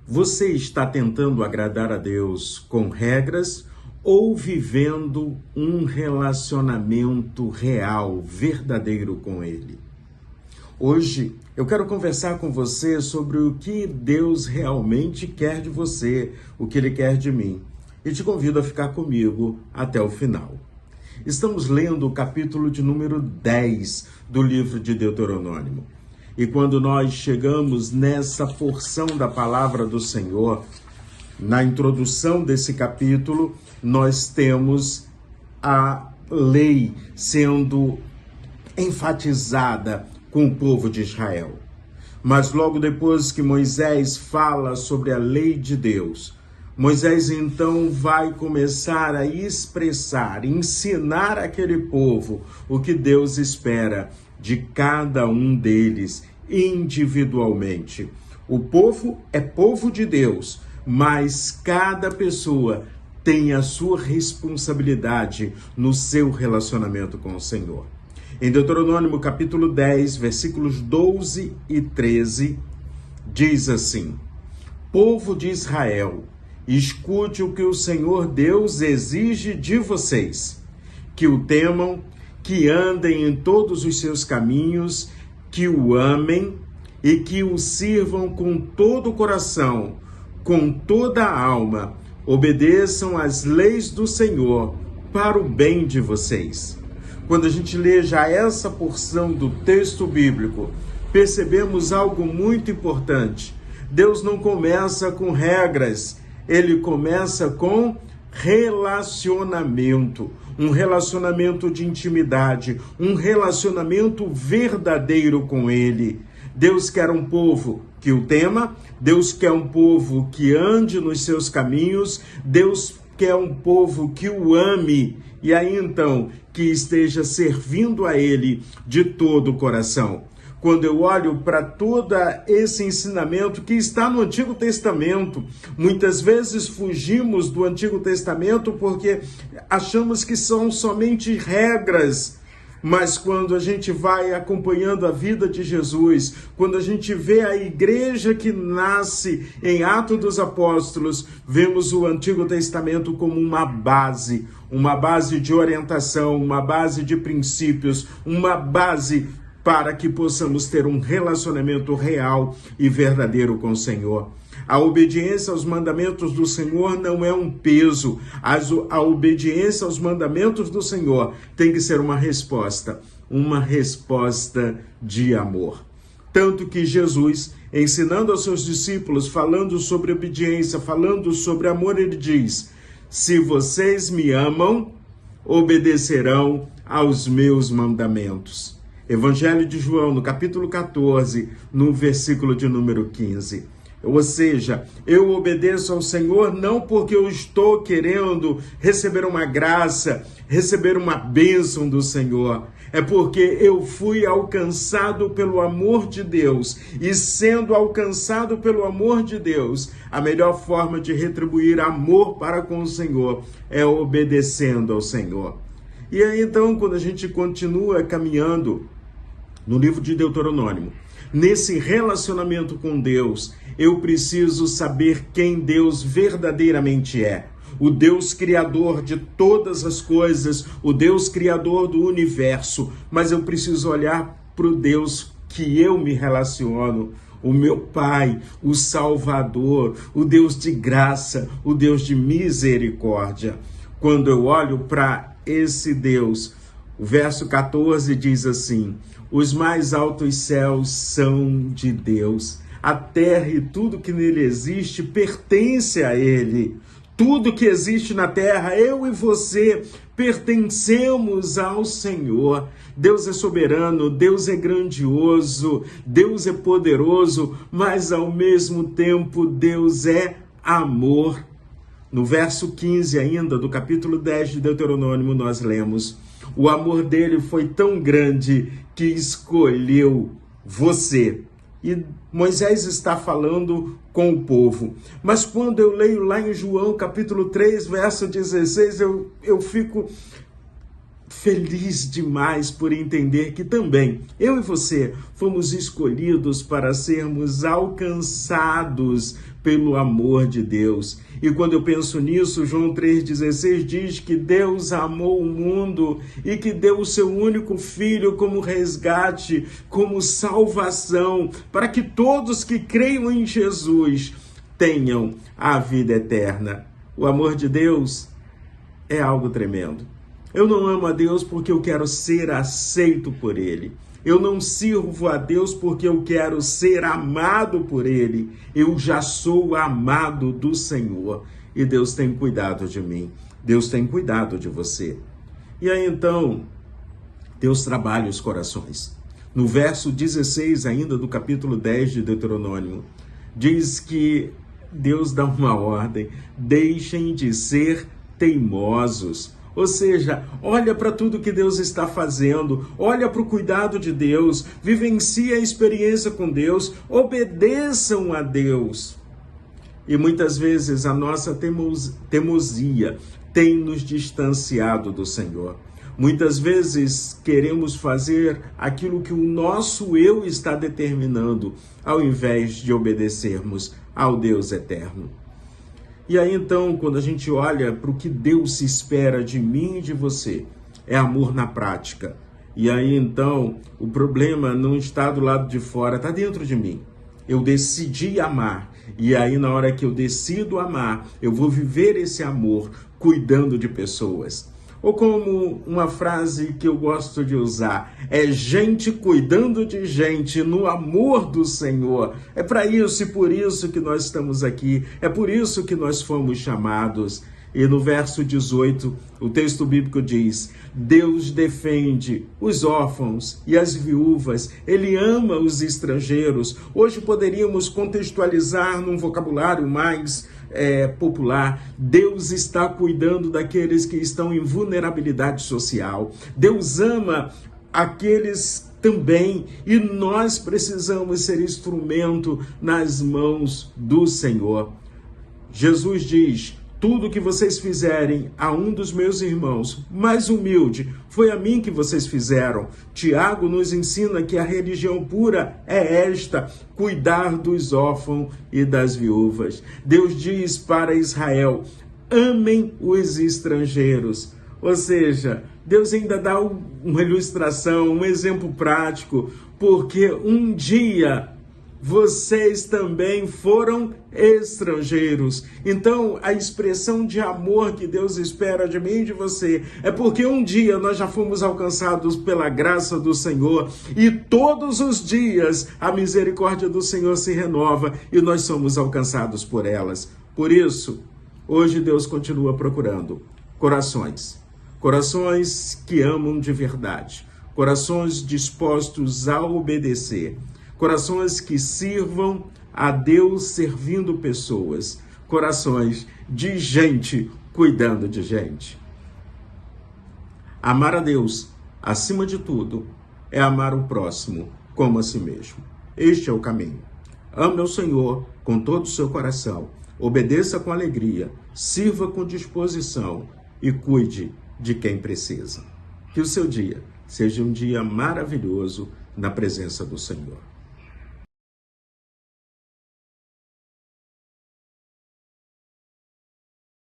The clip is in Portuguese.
Você está tentando agradar a Deus com regras ou vivendo um relacionamento real, verdadeiro com Ele? Hoje eu quero conversar com você sobre o que Deus realmente quer de você, o que Ele quer de mim. E te convido a ficar comigo até o final. Estamos lendo o capítulo de número 10 do livro de Deuteronômio. E quando nós chegamos nessa porção da palavra do Senhor, na introdução desse capítulo, nós temos a lei sendo enfatizada com o povo de Israel. Mas logo depois que Moisés fala sobre a lei de Deus, Moisés então vai começar a expressar, ensinar aquele povo o que Deus espera de cada um deles individualmente. O povo é povo de Deus, mas cada pessoa tem a sua responsabilidade no seu relacionamento com o Senhor. Em Deuteronômio capítulo 10, versículos 12 e 13, diz assim: Povo de Israel, escute o que o Senhor Deus exige de vocês, que o temam, que andem em todos os seus caminhos, que o amem e que o sirvam com todo o coração, com toda a alma, obedeçam às leis do Senhor para o bem de vocês. Quando a gente lê já essa porção do texto bíblico, percebemos algo muito importante. Deus não começa com regras, Ele começa com relacionamento, um relacionamento de intimidade, um relacionamento verdadeiro com Ele. Deus quer um povo que o tema, Deus quer um povo que ande nos seus caminhos, Deus quer um povo que o ame, e aí então que esteja servindo a Ele de todo o coração. Quando eu olho para todo esse ensinamento que está no Antigo Testamento, muitas vezes fugimos do Antigo Testamento porque achamos que são somente regras. Mas quando a gente vai acompanhando a vida de Jesus, quando a gente vê a igreja que nasce em Atos dos Apóstolos, vemos o Antigo Testamento como uma base de orientação, uma base de princípios, uma base para que possamos ter um relacionamento real e verdadeiro com o Senhor. A obediência aos mandamentos do Senhor não é um peso. A obediência aos mandamentos do Senhor tem que ser uma resposta de amor. Tanto que Jesus, ensinando aos seus discípulos, falando sobre obediência, falando sobre amor, ele diz: se vocês me amam, obedecerão aos meus mandamentos. Evangelho de João, no capítulo 14, no versículo de número 15. Ou seja, eu obedeço ao Senhor não porque eu estou querendo receber uma graça, receber uma bênção do Senhor. É porque eu fui alcançado pelo amor de Deus. E sendo alcançado pelo amor de Deus, a melhor forma de retribuir amor para com o Senhor é obedecendo ao Senhor. E aí então, quando a gente continua caminhando no livro de Deuteronômio, nesse relacionamento com Deus, eu preciso saber quem Deus verdadeiramente é. O Deus criador de todas as coisas, o Deus criador do universo. Mas eu preciso olhar para o Deus que eu me relaciono, o meu Pai, o Salvador, o Deus de graça, o Deus de misericórdia. Quando eu olho para esse Deus, o verso 14 diz assim: os mais altos céus são de Deus, a terra e tudo que nele existe pertence a Ele. Tudo que existe na terra, eu e você, pertencemos ao Senhor. Deus é soberano, Deus é grandioso, Deus é poderoso, mas ao mesmo tempo Deus é amor. No verso 15 ainda, do capítulo 10 de Deuteronômio, nós lemos: o amor dele foi tão grande que escolheu você. E Moisés está falando com o povo. Mas quando eu leio lá em João, capítulo 3, verso 16, eu fico feliz demais por entender que também eu e você fomos escolhidos para sermos alcançados pelo amor de Deus. E quando eu penso nisso, João 3,16 diz que Deus amou o mundo e que deu o seu único Filho como resgate, como salvação, para que todos que creiam em Jesus tenham a vida eterna. O amor de Deus é algo tremendo. Eu não amo a Deus porque eu quero ser aceito por Ele. Eu não sirvo a Deus porque eu quero ser amado por Ele. Eu já sou amado do Senhor. E Deus tem cuidado de mim. Deus tem cuidado de você. E aí então, Deus trabalha os corações. No verso 16 ainda do capítulo 10 de Deuteronômio, diz que Deus dá uma ordem: deixem de ser teimosos. Ou seja, olha para tudo que Deus está fazendo, olha para o cuidado de Deus, vivencie a experiência com Deus, obedeçam a Deus. E muitas vezes a nossa teimosia tem nos distanciado do Senhor. Muitas vezes queremos fazer aquilo que o nosso eu está determinando, ao invés de obedecermos ao Deus eterno. E aí então, quando a gente olha para o que Deus se espera de mim e de você, é amor na prática. E aí então, o problema não está do lado de fora, está dentro de mim. Eu decidi amar. E aí na hora que eu decido amar, eu vou viver esse amor cuidando de pessoas. Ou como uma frase que eu gosto de usar, é gente cuidando de gente no amor do Senhor. É para isso e por isso que nós estamos aqui, é por isso que nós fomos chamados. E no verso 18, o texto bíblico diz: Deus defende os órfãos e as viúvas, Ele ama os estrangeiros. Hoje poderíamos contextualizar num vocabulário mais popular: Deus está cuidando daqueles que estão em vulnerabilidade social. Deus ama aqueles também, e nós precisamos ser instrumento nas mãos do Senhor. Jesus diz: tudo que vocês fizerem a um dos meus irmãos mais humilde, foi a mim que vocês fizeram. Tiago nos ensina que a religião pura é esta: cuidar dos órfãos e das viúvas. Deus diz para Israel: amem os estrangeiros. Ou seja, Deus ainda dá uma ilustração, um exemplo prático, porque um dia vocês também foram estrangeiros. Então, a expressão de amor que Deus espera de mim e de você é porque um dia nós já fomos alcançados pela graça do Senhor, e todos os dias a misericórdia do Senhor se renova e nós somos alcançados por elas. Por isso, hoje Deus continua procurando corações que amam de verdade, corações dispostos a obedecer, corações que sirvam a Deus servindo pessoas, corações de gente cuidando de gente. Amar a Deus, acima de tudo, é amar o próximo como a si mesmo. Este é o caminho. Ame ao Senhor com todo o seu coração, obedeça com alegria, sirva com disposição e cuide de quem precisa. Que o seu dia seja um dia maravilhoso na presença do Senhor.